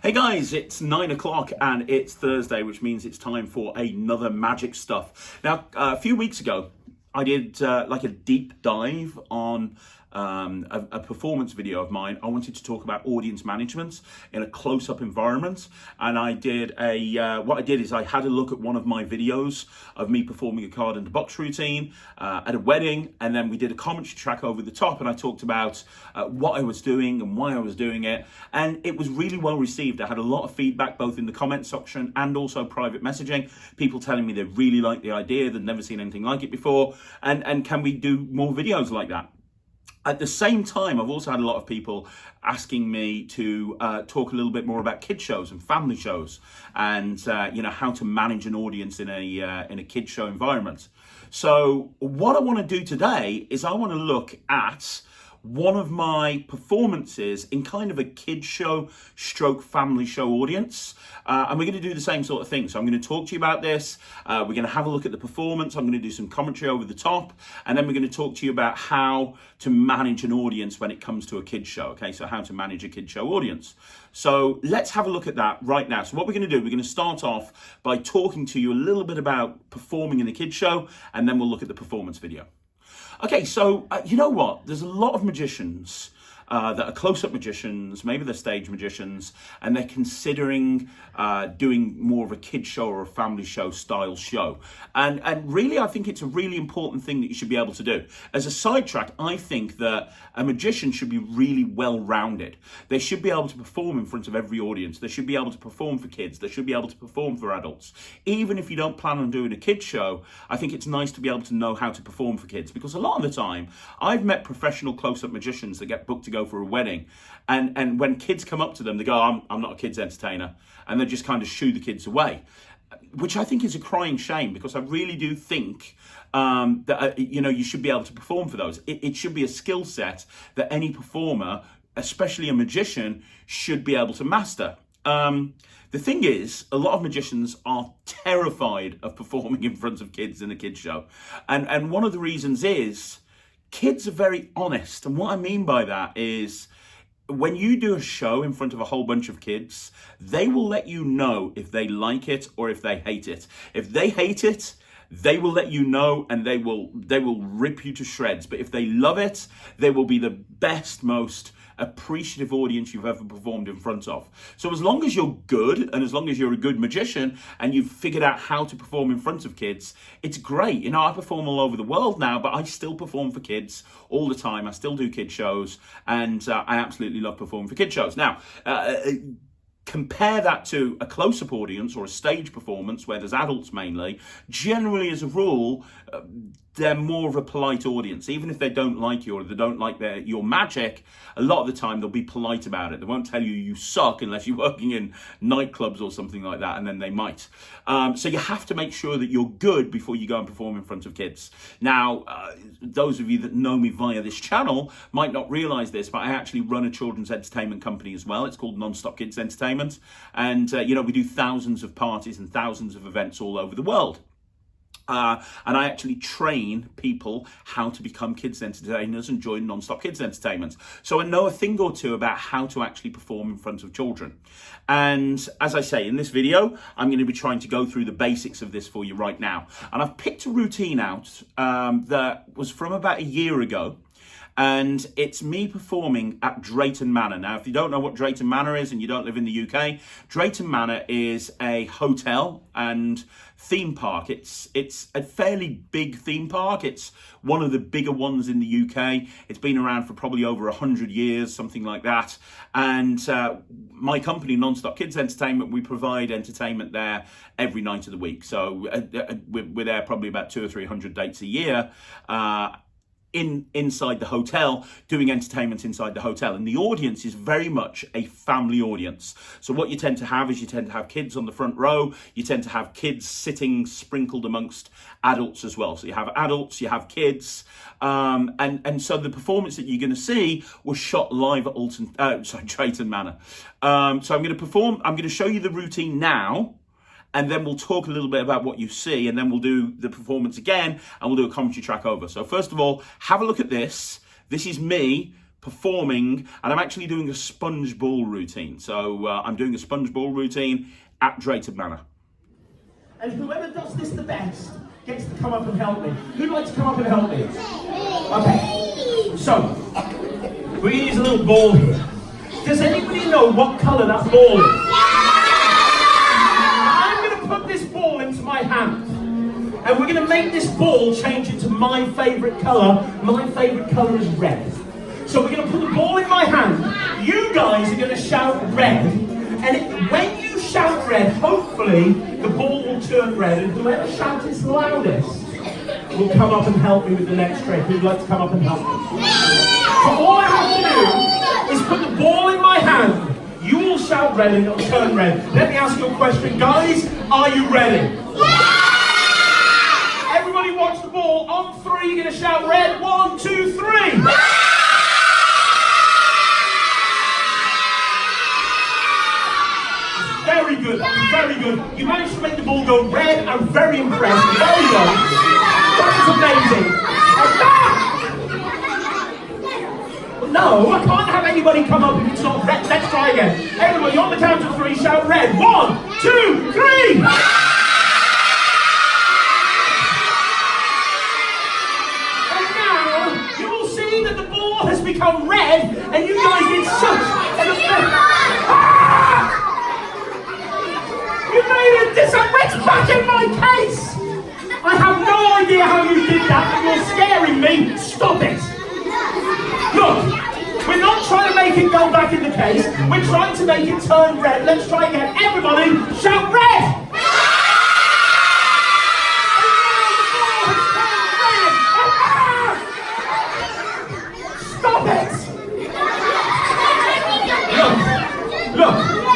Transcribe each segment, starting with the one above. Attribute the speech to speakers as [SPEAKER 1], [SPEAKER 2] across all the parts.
[SPEAKER 1] Hey guys, it's 9 o'clock and it's Thursday, which means it's time for another magic stuff. Now, a few weeks ago, I did like a deep dive on a performance video of mine. I wanted to talk about audience management in a close-up environment, and I did what I did is I had a look at one of my videos of me performing a card in the box routine at a wedding, and then we did a commentary track over the top, and I talked about what I was doing and why I was doing it, and it was really well received. I had a lot of feedback both in the comment section and also private messaging, people telling me they really liked the idea, they'd never seen anything like it before, and can we do more videos like that? At the same time, I've also had a lot of people asking me to talk a little bit more about kid shows and family shows, and how to manage an audience in a kid show environment. So what I want to do today is I want to look at one of my performances in kind of a kid show stroke family show audience, and we're going to do the same sort of thing. So I'm going to talk to you about this, we're going to have a look at the performance, I'm going to do some commentary over the top, and then we're going to talk to you about how to manage an audience when it comes to a kid show. Okay, so how to manage a kid show audience. So let's have a look at that right now. So what we're going to do, we're going to start off by talking to you a little bit about performing in a kid show, and then we'll look at the performance video. Okay, so you know what? There's a lot of magicians that are close-up magicians, maybe they're stage magicians, and they're considering doing more of a kid show or a family show style show. And really, I think it's a really important thing that you should be able to do. As a sidetrack, I think that a magician should be really well-rounded. They should be able to perform in front of every audience. They should be able to perform for kids. They should be able to perform for adults. Even if you don't plan on doing a kid show, I think it's nice to be able to know how to perform for kids, because a lot of the time, I've met professional close-up magicians that get booked to go for a wedding, and when kids come up to them, they go, I'm not a kids entertainer, and they just kind of shoo the kids away, which I think is a crying shame, because I really do think that you should be able to perform for those. It should be a skill set that any performer, especially a magician, should be able to master. The thing is, a lot of magicians are terrified of performing in front of kids in a kids show, and one of the reasons is kids are very honest. And what I mean by that is, when you do a show in front of a whole bunch of kids, they will let you know if they like it or if they hate it. If they hate it, they will let you know, and they will rip you to shreds. But if they love it, they will be the best, most appreciative audience you've ever performed in front of. So as long as you're good, and as long as you're a good magician and you've figured out how to perform in front of kids, it's great. You know, I perform all over the world now, but I still perform for kids all the time. I still do kid shows, and I absolutely love performing for kid shows. Now, compare that to a close-up audience or a stage performance where there's adults mainly. Generally, as a rule, they're more of a polite audience. Even if they don't like you or they don't like your magic, a lot of the time they'll be polite about it. They won't tell you you suck unless you're working in nightclubs or something like that, and then they might. So you have to make sure that you're good before you go and perform in front of kids. Now, those of you that know me via this channel might not realize this, but I actually run a children's entertainment company as well. It's called Non-Stop Kids Entertainment. And, we do thousands of parties and thousands of events all over the world. And I actually train people how to become kids entertainers and join Non-Stop Kids Entertainment. So I know a thing or two about how to actually perform in front of children. And as I say, in this video, I'm going to be trying to go through the basics of this for you right now. And I've picked a routine out that was from about a year ago. And it's me performing at Drayton Manor. Now, if you don't know what Drayton Manor is and you don't live in the UK, Drayton Manor is a hotel and theme park. It's a fairly big theme park. It's one of the bigger ones in the UK. It's been around for probably over 100 years, something like that. And my company, Non-Stop Kids Entertainment, we provide entertainment there every night of the week. So we're there probably about 200 or 300 dates a year. Inside the hotel, doing entertainment inside the hotel, and the audience is very much a family audience. So what you tend to have is you tend to have kids on the front row, you tend to have kids sitting sprinkled amongst adults as well. So you have adults, you have kids, and so the performance that you're going to see was shot live at Drayton Manor. So I'm going to show you the routine now, and then we'll talk a little bit about what you see, and then we'll do the performance again, and we'll do a commentary track over. So first of all, have a look at this. This is me performing, and I'm actually doing a sponge ball routine. So I'm doing a sponge ball routine at Drayton Manor.
[SPEAKER 2] And whoever does this the best gets to come up and help me. Who'd like to come up and help me? Okay. So, we're going to use a little ball here. Does anybody know what colour that ball is? I'm going to put this ball into my hand. And we're going to make this ball change into my favourite colour. My favourite colour is red. So we're going to put the ball in my hand. You guys are going to shout red. And when you shout red, hopefully the ball will turn red. And whoever shouts its loudest will come up and help me with the next trick. Who'd like to come up and help me? So all I have to do is put the ball in my hand. You will shout red and it'll turn red. Let me ask you a question. Guys, are you ready? Everybody watch the ball. On three, you're going to shout red. 1, 2, 3. Very good, very good. You managed to make the ball go red. I'm very impressed. There you go. That is amazing. No, I can't have anybody come up if it's not red. Let's try again. Everybody on the count of 3, shout red. 1, 2, 3. Has become red, and you guys did such an effect. You made this what's back in my case. I have no idea how you did that, but you're scaring me. Stop it. Look, we're not trying to make it go back in the case. We're trying to make it turn red. Let's try again. Everybody, shout red.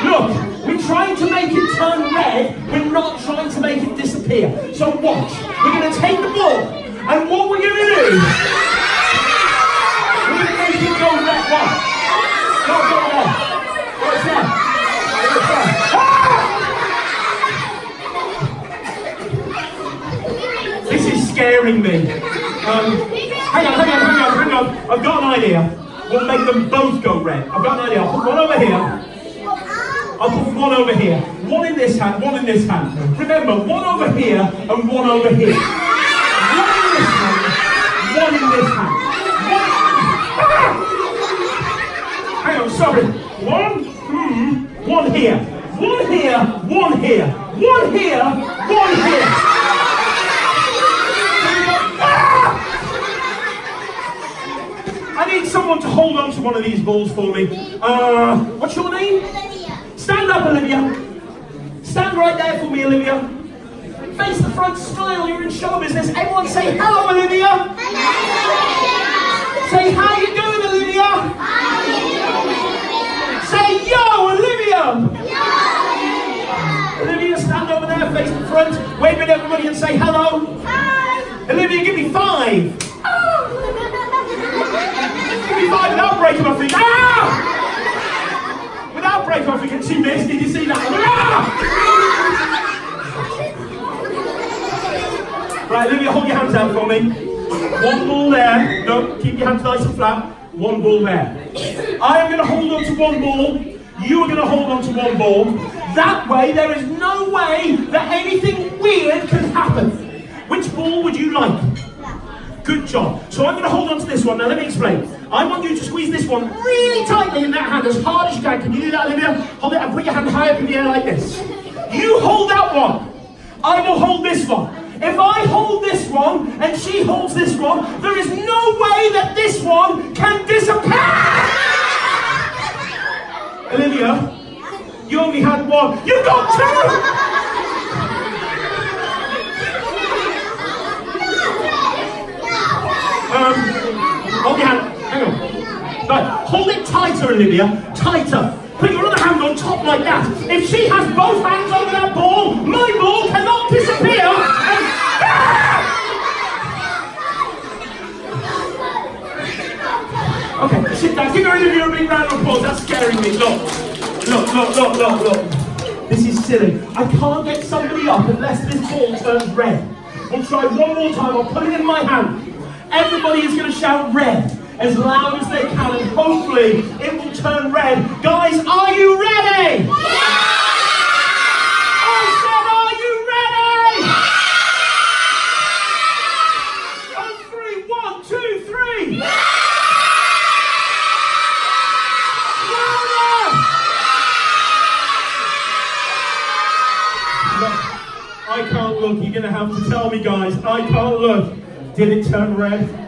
[SPEAKER 2] Look, we're trying to make it turn red, we're not trying to make it disappear. So watch, we're going to take the ball, and what we're going to do, we're going to make it go red. One. Go there. What's there? Ah! This is scaring me. Hang on. I've got an idea. We'll make them both go red. I've got an idea. I'll put one over here. I'll put one over here. One in this hand, one in this hand. Remember, one over here and one over here. One in this hand, one in this hand. Hang on, sorry. One here. One here, one here. One here, one here. I need someone to hold on to one of these balls for me. What's your name?
[SPEAKER 3] Olivia.
[SPEAKER 2] Stand up, Olivia. Stand right there for me, Olivia. Face the front, smile, you're in show business. Everyone say hello, Olivia.
[SPEAKER 3] Hello.
[SPEAKER 2] Say how you doing, Olivia.
[SPEAKER 3] How you doing?
[SPEAKER 2] Say yo, Olivia.
[SPEAKER 3] Yo.
[SPEAKER 2] Olivia, stand over there, face the front. Wave at everybody and say hello.
[SPEAKER 3] Hi.
[SPEAKER 2] Olivia, give me 5. Give me 5 without breaking my feet. Ah! Without breaking my feet. She missed. Did you see that? Ah! Right, Olivia, hold your hands out for me. One ball there. No, keep your hands nice and flat. One ball there. I am going to hold on to one ball. You are going to hold on to one ball. That way, there is no way that anything weird can happen. Which ball would you like? Good job. So I'm going to hold on to this one. Now let me explain. I want you to squeeze this one really tightly in that hand as hard as you can. Can you do that, Olivia? Hold it and put your hand high up in the air like this. You hold that one. I will hold this one. If I hold this one and she holds this one, there is no way that this one can disappear. Olivia, you only had one. You got 2. Hold your hand. Hang on. Right. Hold it tighter, Olivia. Tighter. Put your other hand on top like that. If she has both hands over that ball, my ball cannot disappear. Okay, sit down. Give Olivia a big round of applause. That's scaring me. Look. This is silly. I can't get somebody up unless this ball turns red. We'll try one more time. I'll put it in my hand. Everybody is going to shout red. as loud as they can, and hopefully it will turn red. Guys, are you ready? I said, are you ready? On three, 1, 2, 3. Louder! Look, I can't look. You're going to have to tell me, guys. I can't look. Did it turn red?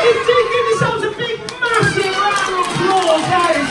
[SPEAKER 2] It did. Give yourselves a big, massive round of applause. That is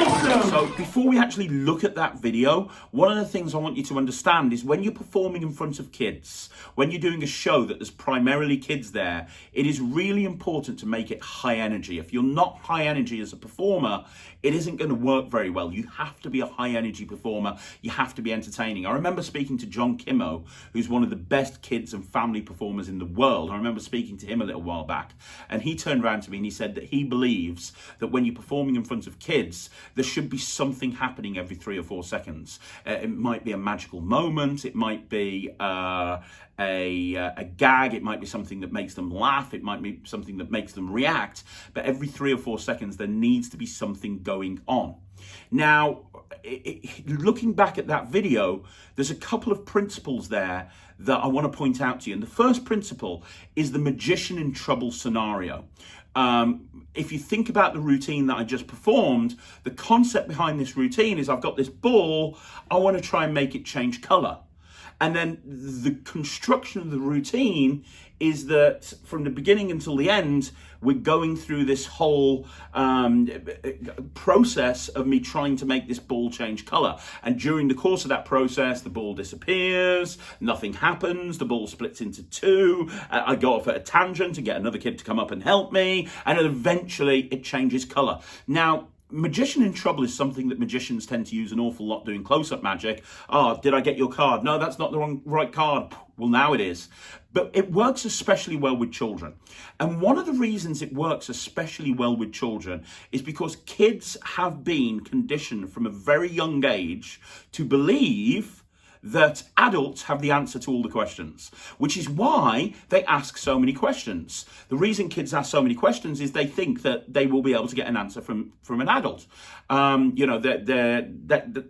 [SPEAKER 2] awesome.
[SPEAKER 1] So before we actually look at that video, one of the things I want you to understand is when you're performing in front of kids, when you're doing a show that there's primarily kids there, it is really important to make it high energy. If you're not high energy as a performer, it isn't going to work very well. You have to be a high energy performer. You have to be entertaining. I remember speaking to John Kimmo, who's one of the best kids and family performers in the world. I remember speaking to him a little while back, and he turned around to me and he said that he believes that when you're performing in front of kids, there should be something happening every 3 or 4 seconds. It might be a magical moment. It might be a gag. It might be something that makes them laugh. It might be something that makes them react. But every 3 or 4 seconds, there needs to be something going on. Now, looking back at that video, there's a couple of principles there that I want to point out to you. And the first principle is the magician in trouble scenario. If you think about the routine that I just performed, the concept behind this routine is I've got this ball, I want to try and make it change color. And then the construction of the routine is that from the beginning until the end, we're going through this whole process of me trying to make this ball change color. And during the course of that process, the ball disappears, nothing happens, the ball splits into 2, I go off at a tangent to get another kid to come up and help me, and then eventually it changes color. Now, magician in trouble is something that magicians tend to use an awful lot doing close-up magic. Oh, did I get your card? No, that's not the right card. Well, now it is. But it works especially well with children. And one of the reasons it works especially well with children is because kids have been conditioned from a very young age to believe that adults have the answer to all the questions, which is why they ask so many questions. The reason kids ask so many questions is they think that they will be able to get an answer from an adult.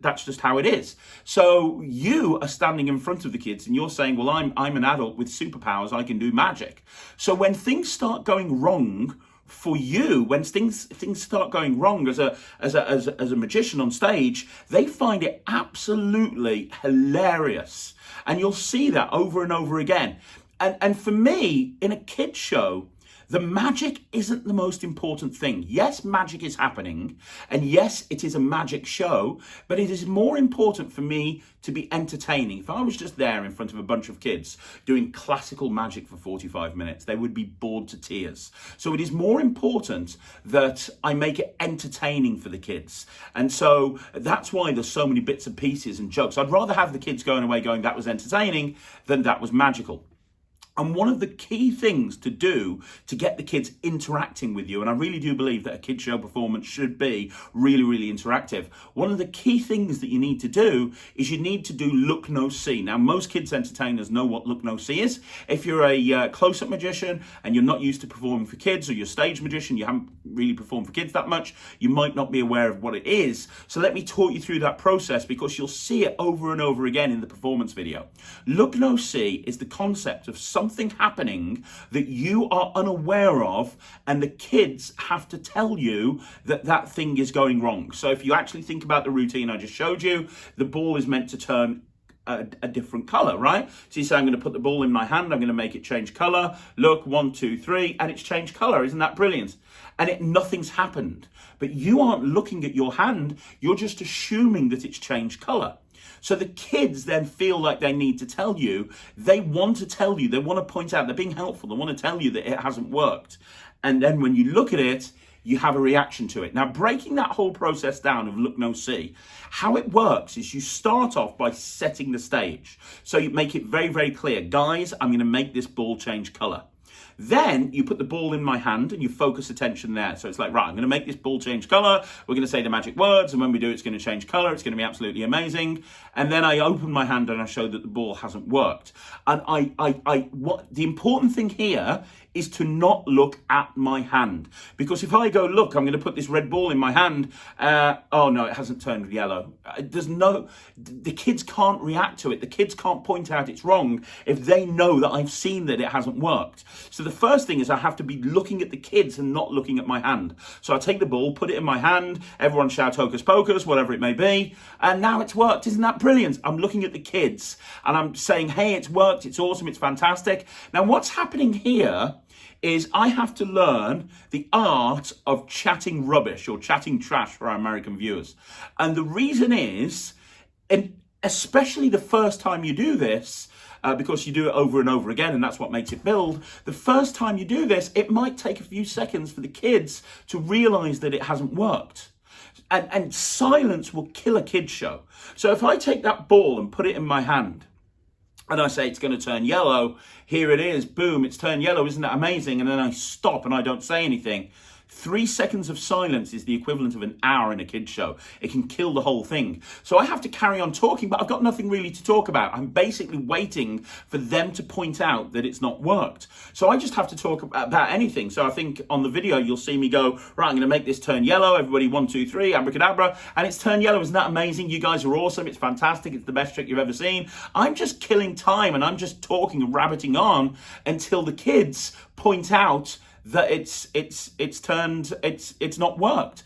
[SPEAKER 1] That's just how it is. So you are standing in front of the kids and you're saying, well, I'm an adult with superpowers, I can do magic. So when things start going wrong for you, when things start going wrong as a magician on stage, they find it absolutely hilarious. And you'll see that over and over again. And for me, in a kid's show, the magic isn't the most important thing. Yes, magic is happening, and yes, it is a magic show, but it is more important for me to be entertaining. If I was just there in front of a bunch of kids doing classical magic for 45 minutes, they would be bored to tears. So it is more important that I make it entertaining for the kids. And so that's why there's so many bits and pieces and jokes. I'd rather have the kids going away going, that was entertaining, than that was magical. And one of the key things to do to get the kids interacting with you, and I really do believe that a kids show performance should be really, really interactive. One of the key things that you need to do is you need to do look, no, see. Now, most kids entertainers know what look, no, see is. If you're a close-up magician and you're not used to performing for kids, or you're a stage magician, you haven't really performed for kids that much, you might not be aware of what it is. So let me talk you through that process, because you'll see it over and over again in the performance video. Look, no, see is the concept of something happening that you are unaware of, and the kids have to tell you that that thing is going wrong. So if you actually think about the routine I just showed you, the ball is meant to turn a different color, right? So you say, I'm going to put the ball in my hand, I'm going to make it change color. Look, 1, 2, 3, and it's changed color. Isn't that brilliant? And nothing's happened. But you aren't looking at your hand, you're just assuming that it's changed color. So the kids then feel like they need to tell you, they want to tell you, they want to point out, they're being helpful, they want to tell you that it hasn't worked. And then when you look at it, you have a reaction to it. Now, breaking that whole process down of look, no, see, how it works is you start off by setting the stage. So you make it very, very clear, guys, I'm going to make this ball change color. Then you put the ball in my hand and you focus attention there. So it's like, right, I'm going to make this ball change color. We're going to say the magic words. And when we do, it's going to change color. It's going to be absolutely amazing. And then I open my hand and I show that the ball hasn't worked. And what the important thing here is to not look at my hand. Because if I go, look, I'm going to put this red ball in my hand. Oh no, it hasn't turned yellow. The kids can't react to it. The kids can't point out it's wrong if they know that I've seen that it hasn't worked. So the first thing is I have to be looking at the kids and not looking at my hand. So I take the ball, put it in my hand, everyone shout hocus pocus, whatever it may be. And now it's worked. Isn't that brilliant? I'm looking at the kids and I'm saying, hey, it's worked. It's awesome. It's fantastic. Now what's happening here is I have to learn the art of chatting rubbish or chatting trash for our American viewers. And the reason is, and especially the first time you do this, because you do it over and over again, and that's what makes it build. The first time you do this, it might take a few seconds for the kids to realize that it hasn't worked. And silence will kill a kid's show. So if I take that ball and put it in my hand, and I say it's going to turn yellow, here it is, boom, it's turned yellow, isn't that amazing? And then I stop and I don't say anything. 3 seconds of silence is the equivalent of an hour in a kid's show. It can kill the whole thing. So I have to carry on talking, but I've got nothing really to talk about. I'm basically waiting for them to point out that it's not worked. So I just have to talk about anything. So I think on the video, you'll see me go, right, I'm going to make this turn yellow. Everybody, 1, 2, 3, abracadabra. And it's turned yellow. Isn't that amazing? You guys are awesome. It's fantastic. It's the best trick you've ever seen. I'm just killing time and I'm just talking and rabbiting on until the kids point out that it's not worked.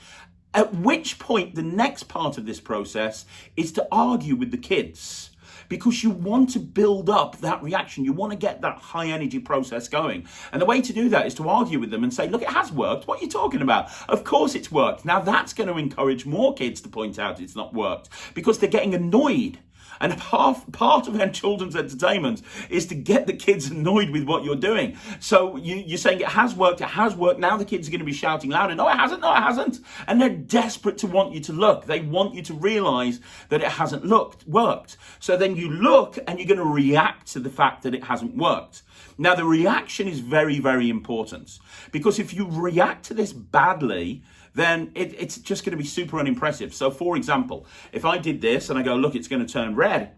[SPEAKER 1] At which point the next part of this process is to argue with the kids, because you want to build up that reaction. You want to get that high energy process going. And the way to do that is to argue with them and say, look, it has worked. What are you talking about? Of course it's worked. Now that's going to encourage more kids to point out it's not worked, because they're getting annoyed. And part of children's entertainment is to get the kids annoyed with what you're doing. So you're saying it has worked. Now the kids are going to be shouting louder. No, it hasn't. And they're desperate to want you to look. They want you to realize that it hasn't worked. So then you look and you're going to react to the fact that it hasn't worked. Now the reaction is very, very important, because if you react to this badly, then it's just going to be super unimpressive. So for example, if I did this and I go, look, it's going to turn red.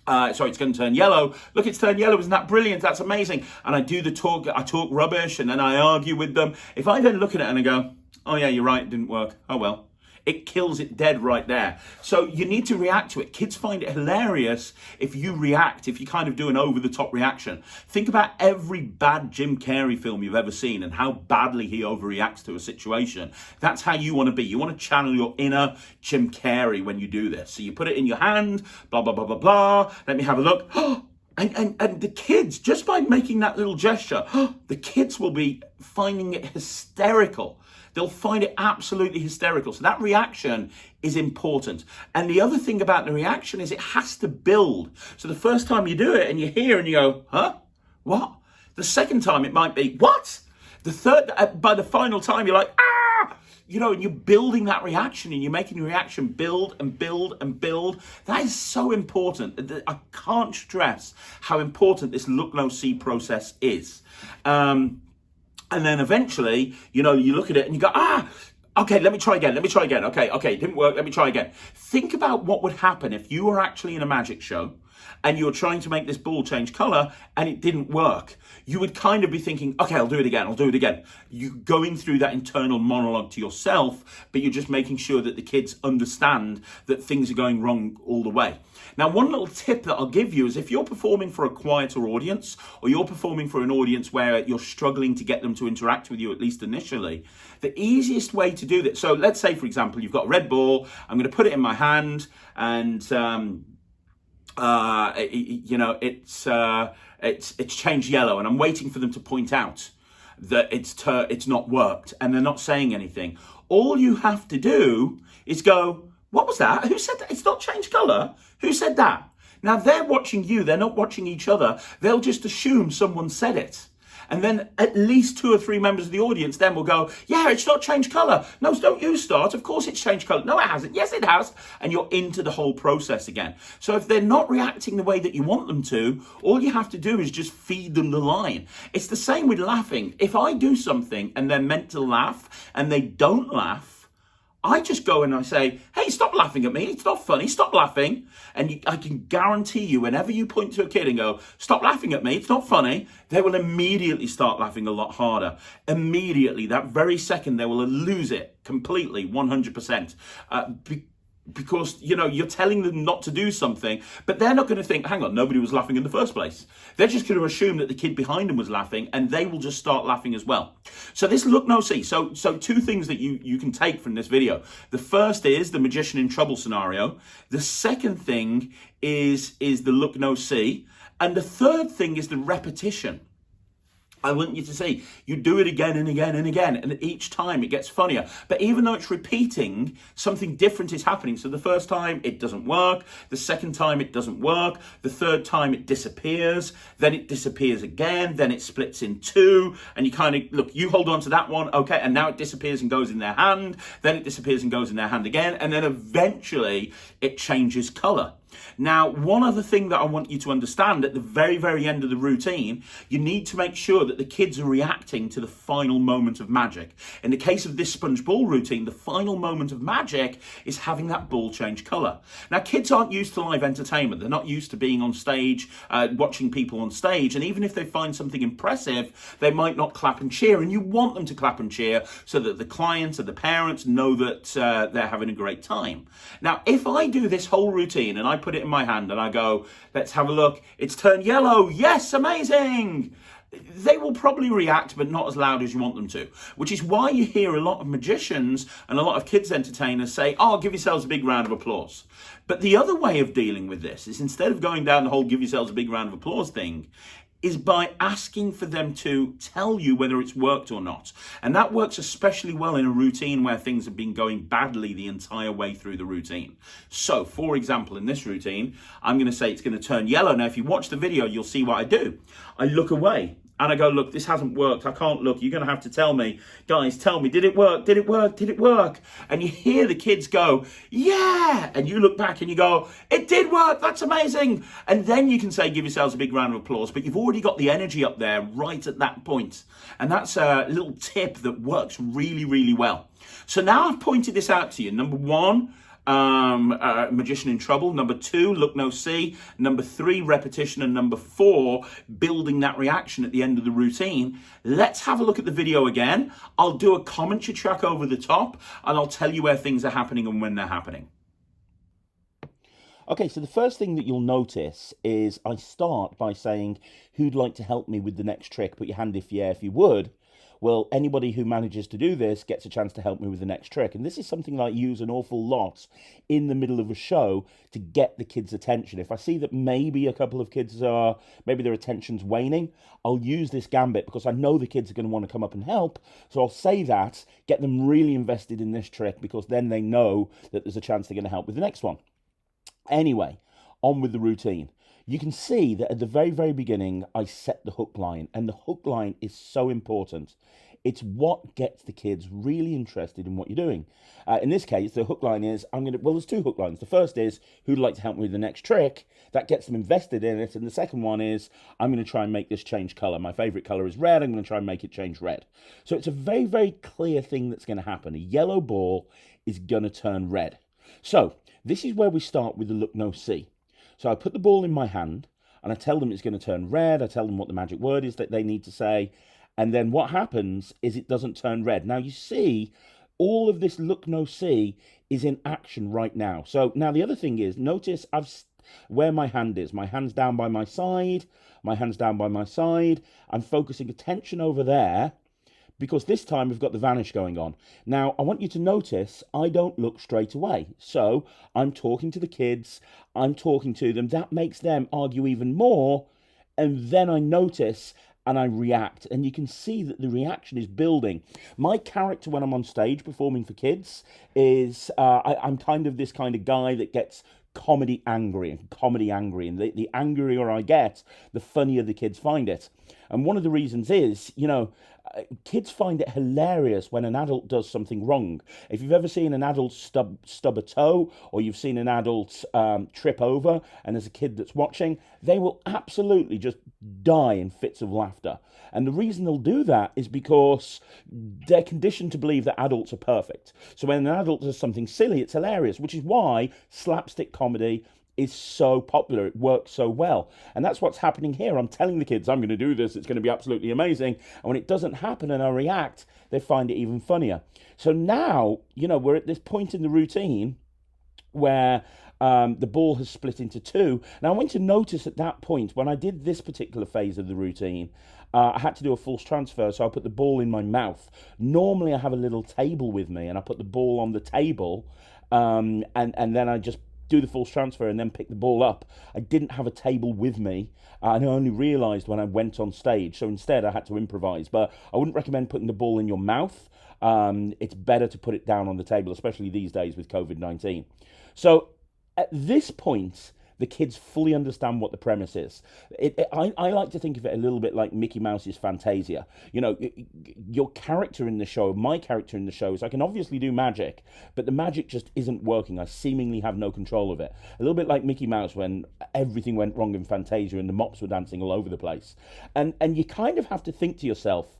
[SPEAKER 1] It's going to turn yellow. Look, it's turned yellow. Isn't that brilliant? That's amazing. And I talk rubbish and then I argue with them. If I then look at it and I go, oh yeah, you're right, it didn't work. Oh well. It kills it dead right there. So you need to react to it. Kids find it hilarious if you react, if you kind of do an over-the-top reaction. Think about every bad Jim Carrey film you've ever seen and how badly he overreacts to a situation. That's how you want to be. You want to channel your inner Jim Carrey when you do this. So you put it in your hand, blah, blah, blah, blah, blah. Let me have a look. And the kids, just by making that little gesture, the kids will be finding it hysterical. They'll find it absolutely hysterical. So that reaction is important. And the other thing about the reaction is it has to build. So the first time you do it and you hear and you go, huh? What? The second time it might be, what? The third, by the final time, you're like, ah! You know, and you're building that reaction and you're making the reaction build and build and build. That is so important. I can't stress how important this look, no, see process is. And then eventually, you know, you look at it and you go, okay, let me try again. Okay, it didn't work. Let me try again. Think about what would happen if you were actually in a magic show and you were trying to make this ball change color and it didn't work. You would kind of be thinking, okay, I'll do it again. You're going through that internal monologue to yourself, but you're just making sure that the kids understand that things are going wrong all the way. Now, one little tip that I'll give you is if you're performing for a quieter audience, or you're performing for an audience where you're struggling to get them to interact with you, at least initially, the easiest way to do that. So let's say, for example, you've got a red ball. I'm going to put it in my hand and, it's changed yellow and I'm waiting for them to point out that it's not worked and they're not saying anything. All you have to do is go, what was that? Who said that? It's not changed color. Who said that? Now they're watching you. They're not watching each other. They'll just assume someone said it. And then at least 2 or 3 members of the audience then will go, yeah, it's not changed colour. No, don't you start. Of course it's changed colour. No, it hasn't. Yes, it has. And you're into the whole process again. So if they're not reacting the way that you want them to, all you have to do is just feed them the line. It's the same with laughing. If I do something and they're meant to laugh and they don't laugh, I just go and I say, hey, stop laughing at me. It's not funny. Stop laughing. And I can guarantee you, whenever you point to a kid and go, stop laughing at me, it's not funny, they will immediately start laughing a lot harder. Immediately, that very second, they will lose it completely, 100%. Because, you know, you're telling them not to do something, but they're not going to think, hang on, nobody was laughing in the first place. They're just going to assume that the kid behind them was laughing, and they will just start laughing as well. So this look, no, see. So two things that you can take from this video. The first is the magician in trouble scenario. The second thing is the look, no, see. And the third thing is the repetition. I want you to see, you do it again and again and again, and each time it gets funnier. But even though it's repeating, something different is happening. So the first time it doesn't work, the second time it doesn't work, the third time it disappears, then it disappears again, then it splits in two, and you kind of, look, you hold on to that one, okay, and now it disappears and goes in their hand, then it disappears and goes in their hand again, and then eventually it changes color. Now, one other thing that I want you to understand, at the very, very end of the routine, you need to make sure that the kids are reacting to the final moment of magic. In the case of this sponge ball routine, the final moment of magic is having that ball change colour. Now, kids aren't used to live entertainment. They're not used to being on stage, watching people on stage. And even if they find something impressive, they might not clap and cheer. And you want them to clap and cheer so that the clients and the parents know that they're having a great time. Now, if I do this whole routine and I put it in my hand and I go, let's have a look, it's turned yellow, yes, amazing, they will probably react, but not as loud as you want them to, which is why you hear a lot of magicians and a lot of kids entertainers say, oh, give yourselves a big round of applause. But the other way of dealing with this is, instead of going down the whole give yourselves a big round of applause thing, is by asking for them to tell you whether it's worked or not. And that works especially well in a routine where things have been going badly the entire way through the routine. So, for example, in this routine, I'm going to say it's going to turn yellow. Now, if you watch the video, you'll see what I do. I look away. And I go, look, this hasn't worked. I can't look. You're going to have to tell me. Guys, tell me, did it work? Did it work? Did it work? And you hear the kids go, yeah. And you look back and you go, it did work. That's amazing. And then you can say, give yourselves a big round of applause. But you've already got the energy up there right at that point. And that's a little tip that works really, really well. So now I've pointed this out to you. Number one, magician in trouble. Number two, look, no, see. Number three, repetition. And number four, building that reaction at the end of the routine. Let's have a look at the video again. I'll do a commentary track over the top, and I'll tell you where things are happening and when they're happening.
[SPEAKER 4] Okay, so the first thing that you'll notice is I start by saying, who'd like to help me with the next trick? Put your hand if you would. Well, anybody who manages to do this gets a chance to help me with the next trick. And this is something that I use an awful lot in the middle of a show to get the kids' attention. If I see that maybe a couple of kids maybe their attention's waning, I'll use this gambit because I know the kids are going to want to come up and help. So I'll say that, get them really invested in this trick, because then they know that there's a chance they're going to help with the next one. Anyway, on with the routine. You can see that at the very, very beginning, I set the hook line, and the hook line is so important. It's what gets the kids really interested in what you're doing. In this case, the hook line is, there's two hook lines. The first is, who'd like to help me with the next trick? That gets them invested in it. And the second one is, I'm going to try and make this change color. My favorite color is red. I'm going to try and make it change red. So it's a very, very clear thing that's going to happen. A yellow ball is going to turn red. So this is where we start with the look, no, see. So I put the ball in my hand and I tell them it's going to turn red. I tell them what the magic word is that they need to say. And then what happens is it doesn't turn red. Now you see, all of this look, no, see is in action right now. So now the other thing is, notice where my hand is. My hand's down by my side. My hand's down by my side. I'm focusing attention over there, because this time we've got the vanish going on. Now, I want you to notice I don't look straight away. So I'm talking to the kids, I'm talking to them. That makes them argue even more. And then I notice and I react. And you can see that the reaction is building. My character when I'm on stage performing for kids is, I'm kind of this kind of guy that gets comedy angry. And the angrier I get, the funnier the kids find it. And one of the reasons is, kids find it hilarious when an adult does something wrong. If you've ever seen an adult stub a toe, or you've seen an adult trip over, and there's a kid that's watching, they will absolutely just die in fits of laughter. And the reason they'll do that is because they're conditioned to believe that adults are perfect. So when an adult does something silly, it's hilarious, which is why slapstick comedy is so popular. It works so well. And that's what's happening here. I'm telling the kids, I'm going to do this. It's going to be absolutely amazing. And when it doesn't happen and I react, they find it even funnier. So now, we're at this point in the routine where the ball has split into two. Now, I want to notice at that point, when I did this particular phase of the routine, I had to do a false transfer, so I put the ball in my mouth. Normally, I have a little table with me, and I put the ball on the table, and then I just do the false transfer and then pick the ball up. I didn't have a table with me, and I only realised when I went on stage. So instead, I had to improvise. But I wouldn't recommend putting the ball in your mouth. It's better to put it down on the table, especially these days with COVID-19. So at this point, the kids fully understand what the premise is. I like to think of it a little bit like Mickey Mouse's Fantasia. Your character in the show, my character in the show, is I can obviously do magic, but the magic just isn't working. I seemingly have no control of it. A little bit like Mickey Mouse when everything went wrong in Fantasia and the mops were dancing all over the place. And you kind of have to think to yourself,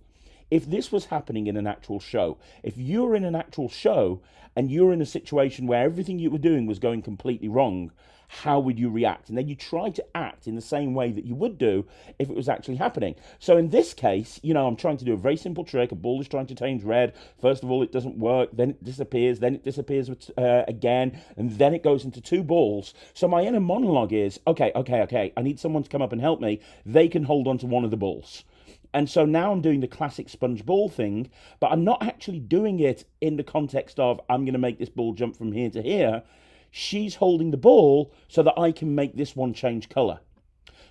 [SPEAKER 4] if this was happening in an actual show, if you're in an actual show and you're in a situation where everything you were doing was going completely wrong, how would you react? And then you try to act in the same way that you would do if it was actually happening. So in this case, I'm trying to do a very simple trick. A ball is trying to change red. First of all, it doesn't work. Then it disappears. Then it disappears again. And then it goes into two balls. So my inner monologue is, okay. I need someone to come up and help me. They can hold on to one of the balls. And so now I'm doing the classic sponge ball thing, but I'm not actually doing it in the context of I'm going to make this ball jump from here to here. She's holding the ball so that I can make this one change colour.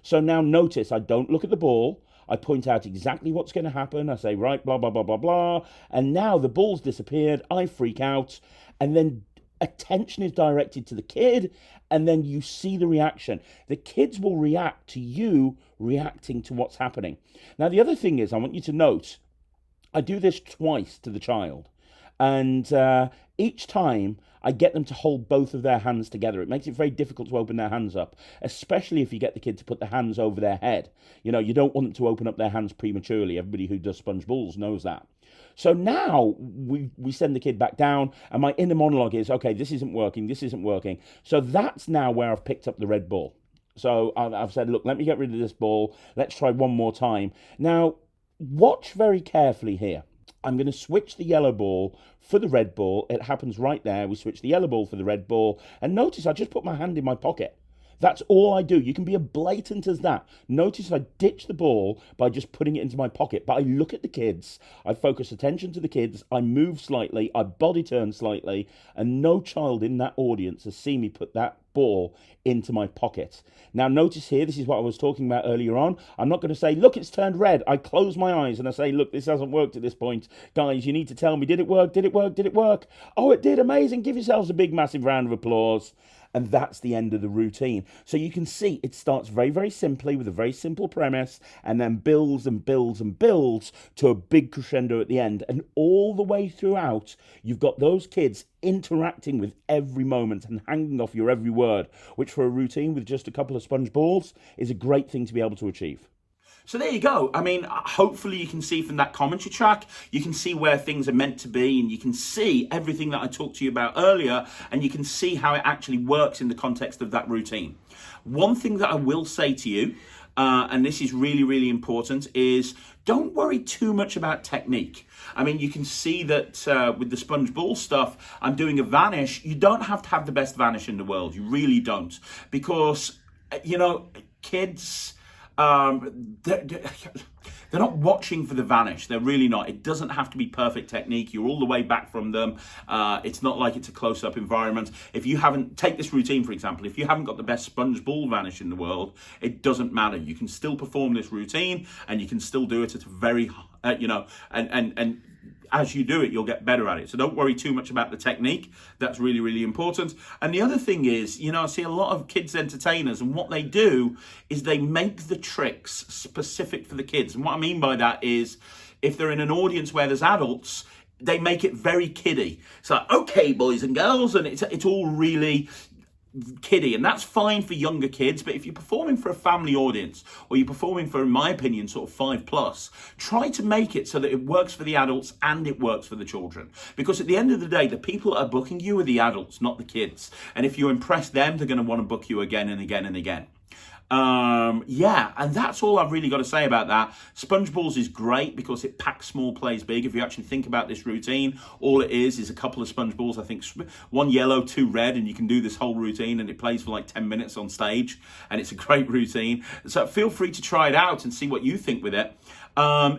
[SPEAKER 4] So now notice I don't look at the ball. I point out exactly what's going to happen. I say, right, blah, blah, blah, blah, blah. And now the ball's disappeared. I freak out. And then attention is directed to the kid. And then you see the reaction. The kids will react to you reacting to what's happening. Now, the other thing is, I want you to note, I do this twice to the child. And each time I get them to hold both of their hands together. It makes it very difficult to open their hands up, especially if you get the kid to put their hands over their head. You don't want them to open up their hands prematurely. Everybody who does sponge balls knows that. So now we send the kid back down, and my inner monologue is, okay, this isn't working. So that's now where I've picked up the red ball. So I've said, look, let me get rid of this ball. Let's try one more time. Now, watch very carefully here. I'm going to switch the yellow ball for the red ball. It happens right there. We switch the yellow ball for the red ball. And notice I just put my hand in my pocket. That's all I do. You can be as blatant as that. Notice I ditch the ball by just putting it into my pocket. But I look at the kids. I focus attention to the kids. I move slightly. I body turn slightly. And no child in that audience has seen me put that ball into my pocket. Now notice here, this is what I was talking about earlier on. I'm not going to say, look, it's turned red. I close my eyes and I say, look, this hasn't worked at this point. Guys, you need to tell me, did it work? Did it work? Did it work? Oh, it did. Amazing. Give yourselves a big, massive round of applause. And that's the end of the routine. So you can see it starts very, very simply with a very simple premise and then builds and builds and builds to a big crescendo at the end. And all the way throughout, you've got those kids interacting with every moment and hanging off your every word, which for a routine with just a couple of sponge balls is a great thing to be able to achieve.
[SPEAKER 1] So there you go. I mean, hopefully you can see from that commentary track, you can see where things are meant to be, and you can see everything that I talked to you about earlier, and you can see how it actually works in the context of that routine. One thing that I will say to you, and this is really, really important, is don't worry too much about technique. I mean, you can see that with the sponge ball stuff, I'm doing a vanish. You don't have to have the best vanish in the world. You really don't. Because, kids... They're not watching for the vanish. They're really not. It doesn't have to be perfect technique. You're all the way back from them. It's not like it's a close-up environment. If you haven't, take this routine, for example, if you haven't got the best sponge ball vanish in the world, it doesn't matter. You can still perform this routine and you can still do it at a very, and as you do it, you'll get better at it. So don't worry too much about the technique. That's really, really important. And the other thing is, I see a lot of kids entertainers, and what they do is they make the tricks specific for the kids. And what I mean by that is, if they're in an audience where there's adults, they make it very kiddie. It's like, okay, boys and girls, and it's all really kiddie, and that's fine for younger kids. But if you're performing for a family audience, or you're performing for, in my opinion, sort of 5+, try to make it so that it works for the adults and it works for the children. Because at the end of the day, the people that are booking you are the adults, not the kids. And if you impress them, they're going to want to book you again and again and again. Yeah, and that's all I've really got to say about that. Spongeballs is great because it packs small plays big. If you actually think about this routine, all it is a couple of Spongeballs, I think one yellow, two red, and you can do this whole routine, and it plays for like 10 minutes on stage, and it's a great routine. So feel free to try it out and see what you think with it.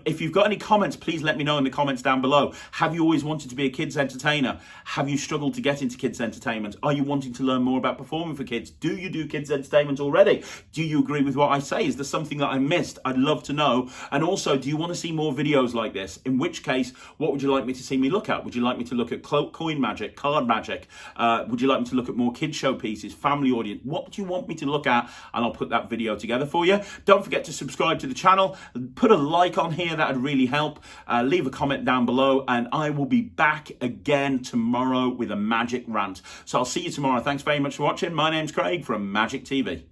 [SPEAKER 1] If you've got any comments, please let me know in the comments down below. Have you always wanted to be a kids entertainer? Have you struggled to get into kids entertainment? Are you wanting to learn more about performing for kids? Do you do kids entertainment already? Do you agree with what I say? Is there something that I missed? I'd love to know. And also, do you want to see more videos like this? In which case, what would you like me to see me look at? Would you like me to look at coin magic, card magic? Would you like me to look at more kids show pieces, family audience? What do you want me to look at? And I'll put that video together for you. Don't forget to subscribe to the channel. Put a like on here, that would really help. Leave a comment down below, and I will be back again tomorrow with a magic rant. So I'll see you tomorrow. Thanks very much for watching. My name's Craig from Magic TV.